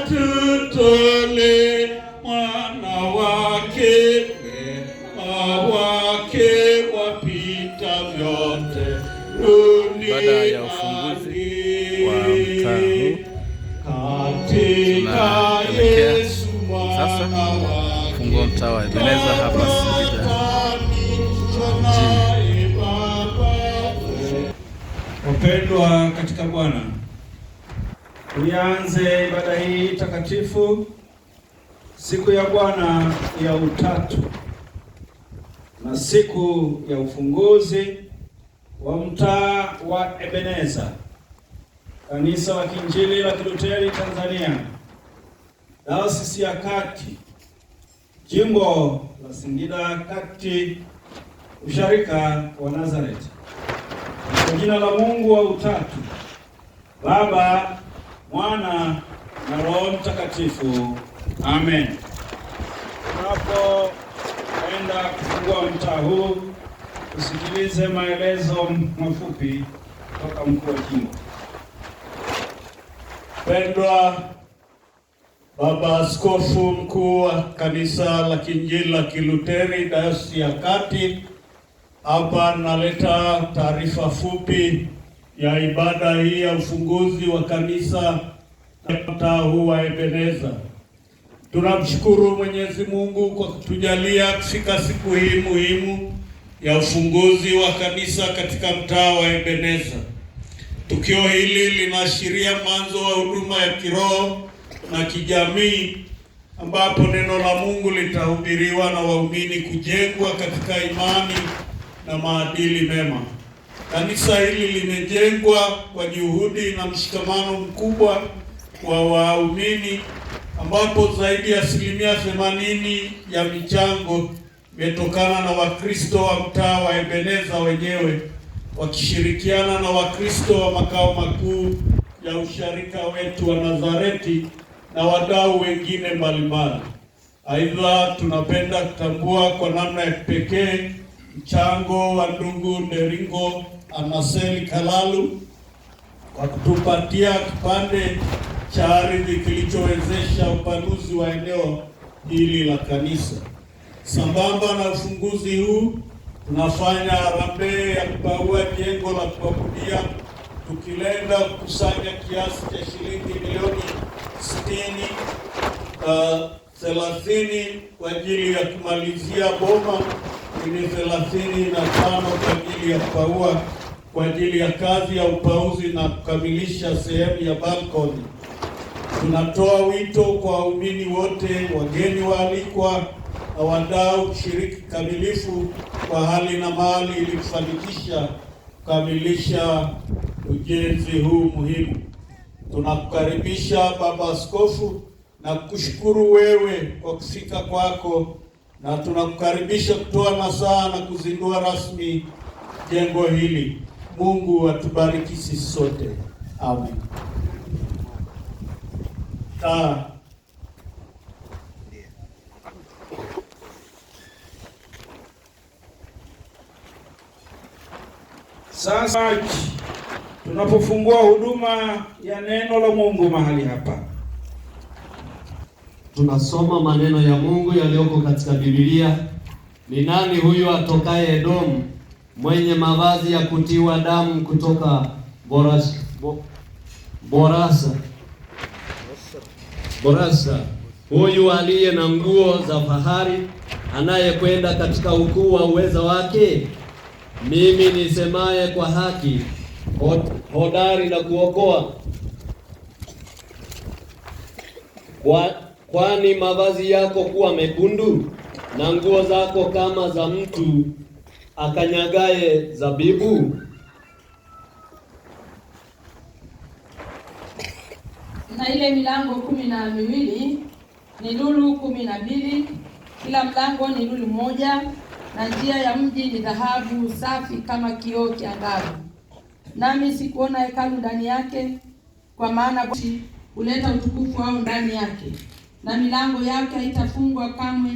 atutole mwana wake, wake wapita vyote dunia. Baada ya ufunguzi wa mtaa huu tunaelekea sasa kufungua mtaa wa Ebeneza hapa Singida. Wapendwa katika Bwana, tuanze ibada hii takatifu siku ya Bwana ya Utatu na siku ya ufunguzi wa mtaa wa Ebeneza, Kanisa la Kiinjili la Kilutheri Tanzania, Dayosisi ya Kati, Jimbo la Singida Kati, Usharika wa Nazareti. Kwa jina la Mungu wa Utatu, Baba, Mwana na Roho Mtakatifu. Amen. Tunapoenda kufungua mtaa huu, tusikilize maelezo mafupi kutoka mkuu wa jimbo. Pendwa Baba Askofu Mkuu wa Kanisa la Kiinjili la Kilutheri Dayosisi ya Kati, hapa naleta taarifa fupi ya ibada hii ya ufunguzi wa kanisa mtaa huu wa Ebeneza. Tunamshukuru Mwenyezi Mungu kwa kutujalia kufika siku hii muhimu ya ufunguzi wa kanisa katika mtaa wa Ebeneza. Tukio hili linaashiria mwanzo wa huduma ya kiroho na kijamii, ambapo neno la Mungu litahubiriwa na waumini kujengwa katika imani na maadili mema. Kanisa hili limejengwa kwa juhudi na mshikamano mkubwa wa waumini, ambapo zaidi ya 80% ya michango imetokana na Wakristo wa mtaa wa Ebeneza wenyewe wakishirikiana na Wakristo wa makao makuu ya usharika wetu wa Nazareti na wadau wengine mbalimbali. Aidha, tunapenda kutambua kwa namna ya kipekee mchango wa ndugu Nderingo Anaseli Kalalu kwa kutupatia kipande cha ardhi kilichowezesha upanuzi wa eneo hili la kanisa. Sambamba na ufunguzi huu, tunafanya harambee ya kupaua jengo la kuabudia, tukilenga kukusanya kiasi cha shilingi milioni 30 kwa ajili ya kumalizia boma, ili 35 kwa ajili ya kupaua kwa ajili ya kazi ya upauzi na kukamilisha sehemu ya balkoni. Tunatoa wito kwa waumini wote, wageni waalikwa na wadau kushiriki kamilifu kwa hali na mali ili kufanikisha kukamilisha ujenzi huu muhimu. Tunakukaribisha Baba Askofu na kushukuru wewe kwa kufika kwako, na tunakukaribisha kutoa nasaha na kuzindua rasmi jengo hili. Mungu atubariki sisi sote. Amen. Sasa tunapofungua huduma ya neno la Mungu mahali hapa, tunasoma maneno ya Mungu yaliyoko katika Biblia. Ni nani huyu atokaye Edomu, mwenye mavazi ya kutiwa damu kutoka Borasa, huyu aliye na nguo za fahari, anayekwenda katika ukuu wa uweza wake? Mimi nisemaye kwa haki, hodari na kuokoa. Kwani mavazi yako kuwa mekundu na nguo zako kama za mtu akanyagaye zabibu? Na ile milango 12 ni lulu 12, kila mlango ni lulu moja, na njia ya mji ni dhahabu safi kama kioo kiangavu. Nami sikuona hekalu ndani yake, kwa maana huleta utukufu wao ndani yake, na milango yake haitafungwa kamwe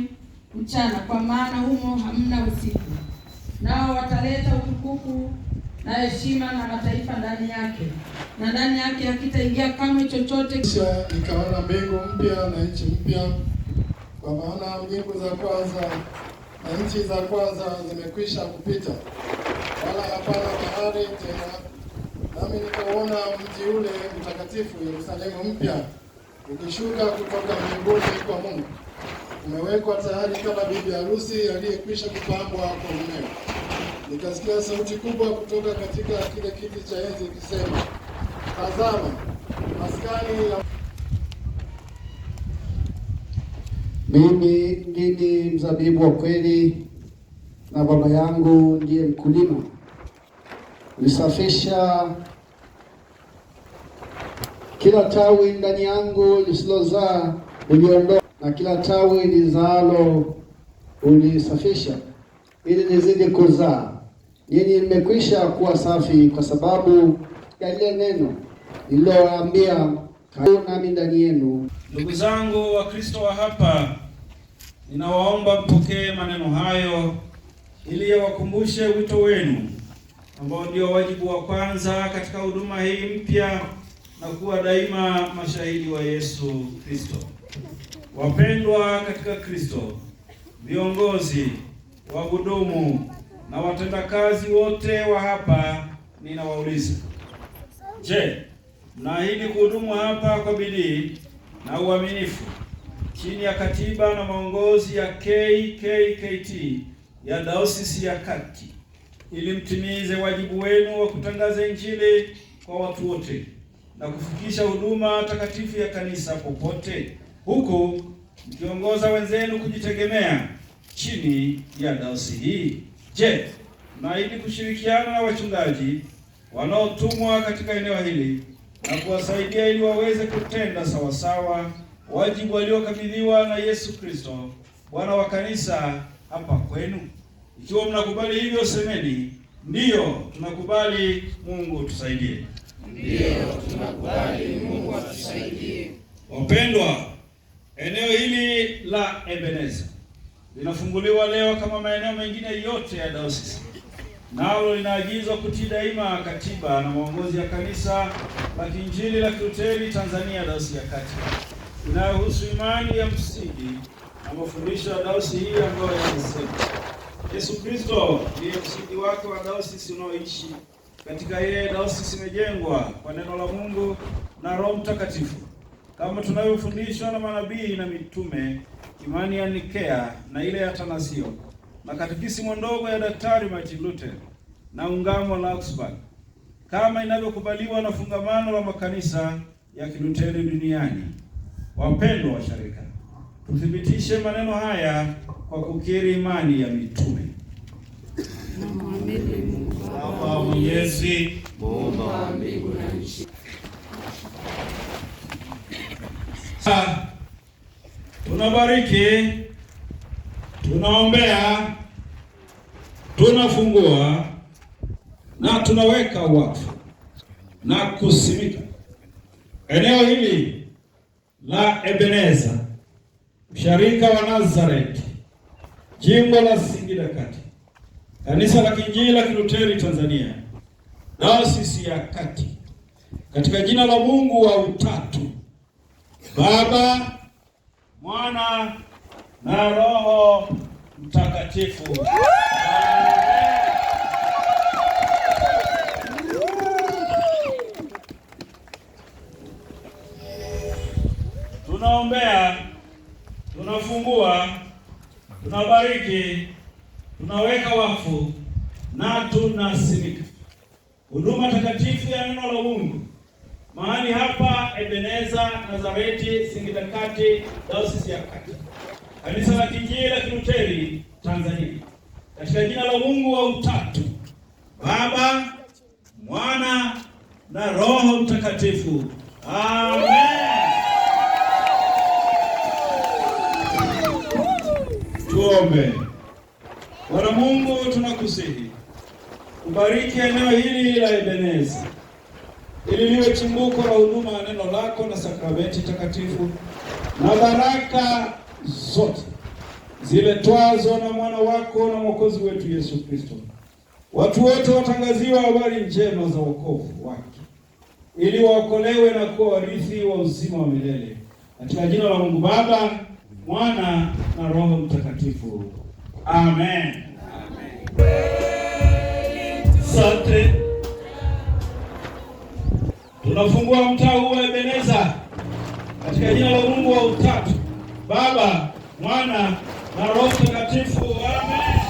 mchana, kwa maana humo hamna usiku. Nao wataleta utukufu na heshima na mataifa ndani yake, na ndani yake hakitaingia kamwe chochote. Kisha nikaona mbingu mpya na nchi mpya, kwa maana mbingu za kwanza na nchi za kwanza zimekwisha kupita, wala hapana bahari tena. Nami nikaona mji ule mtakatifu Yerusalemu mpya ukishuka kutoka mbinguni kwa Mungu, umewekwa tayari kama bibi harusi aliyekwisha kupambwa kwa mumewe. Nikasikia sauti kubwa kutoka katika kile kiti cha enzi ikisema, tazama, maskani ya mimi ndimi mzabibu wa kweli, na Baba yangu ndiye mkulima. Ulisafisha kila tawi ndani yangu lisilozaa uliondoa, na kila tawi lizaalo ulisafisha, ili nizidi kuzaa. Nyinyi mmekwisha kuwa safi kwa sababu ya ile neno nililowaambia, nami ndani yenu. Ndugu zangu wa Kristo wa hapa, ninawaomba mpokee maneno hayo ili yawakumbushe wito wenu ambao ndio wajibu wa kwanza katika huduma hii mpya, na kuwa daima mashahidi wa Yesu Kristo. Wapendwa katika Kristo, viongozi, wahudumu na watendakazi wote wa hapa, ninawauliza, je, mnaahidi kuhudumu hapa kwa bidii na uaminifu chini ya katiba na maongozi ya KKKT ya Dayosisi ya Kati, ili mtimize wajibu wenu wa kutangaza Injili kwa watu wote na kufikisha huduma takatifu ya kanisa popote, huku mkiongoza wenzenu kujitegemea chini ya dayosisi hii? Je, mnaahidi kushirikiana na wachungaji wanaotumwa katika eneo hili na kuwasaidia ili waweze kutenda sawasawa wajibu waliokabidhiwa na Yesu Kristo, Bwana wa kanisa, hapa kwenu? Ikiwa mnakubali hivyo, semeni, ndiyo tunakubali, Mungu tusaidie. Ndiyo tunakubali, Mungu atusaidie. Wapendwa, eneo hili la Ebeneza linafunguliwa leo kama maeneo mengine yote ya dayosisi, nalo linaagizwa kutii daima katiba na maongozi ya kanisa la Kiinjili la Kilutheri Tanzania Dayosisi ya Kati, inayohusu imani ya msingi na mafundisho ya dayosisi hii ambayo yanasema Yesu Kristo ndiye msingi wake wa dayosisi unaoishi. Katika yeye dayosisi imejengwa kwa neno la Mungu na Roho Mtakatifu, kama tunavyofundishwa na manabii na mitume, imani ya Nikea na ile ya Tanasio, na katekisimu ndogo ya Daktari Martin Luther na ungamo la Augsburg, kama inavyokubaliwa na fungamano la makanisa ya Kilutheri duniani. Wapendwa washirika, tuthibitishe maneno haya kwa kukiri imani ya mitume. Baba Mwenyezi, Muumba wa mbingu na nchi, tunabariki, tunaombea, tunafungua na tunaweka wakfu na kusimika eneo hili la Ebeneza, usharika wa Nazareti, jimbo la Singida Kati, kanisa la Kiinjili la Kilutheri Tanzania, Dayosisi ya Kati, katika jina la Mungu wa Utatu, Baba, Mwana na Roho Mtakatifu. Tunaombea, tunafungua, tunabariki, tunaweka wakfu na tunasimika huduma takatifu ya neno la Mungu mahali hapa Ebeneza, Nazareti, Singida Kati, Dayosisi ya Kati, kanisa la Kiinjili la Kilutheri Tanzania, katika jina la Mungu wa Utatu, Baba, Mwana na Roho Mtakatifu. Amen. Tuombe. Bwana Mungu, tunakusihi ubariki eneo hili la Ebeneza, ili liwe chimbuko la huduma ya neno lako na sakramenti takatifu na baraka zote ziletwazo na mwana wako na mwokozi wetu Yesu Kristo. Watu wote watangaziwa habari njema za wokovu wake, ili waokolewe na kuwa warithi wa uzima wa milele. Katika jina la Mungu Baba, Mwana na Roho Mtakatifu. Amen. Asante. Tunafungua mtaa huu wa Ebeneza katika jina la Mungu wa Utatu, Baba, Mwana na Roho Mtakatifu. Amen.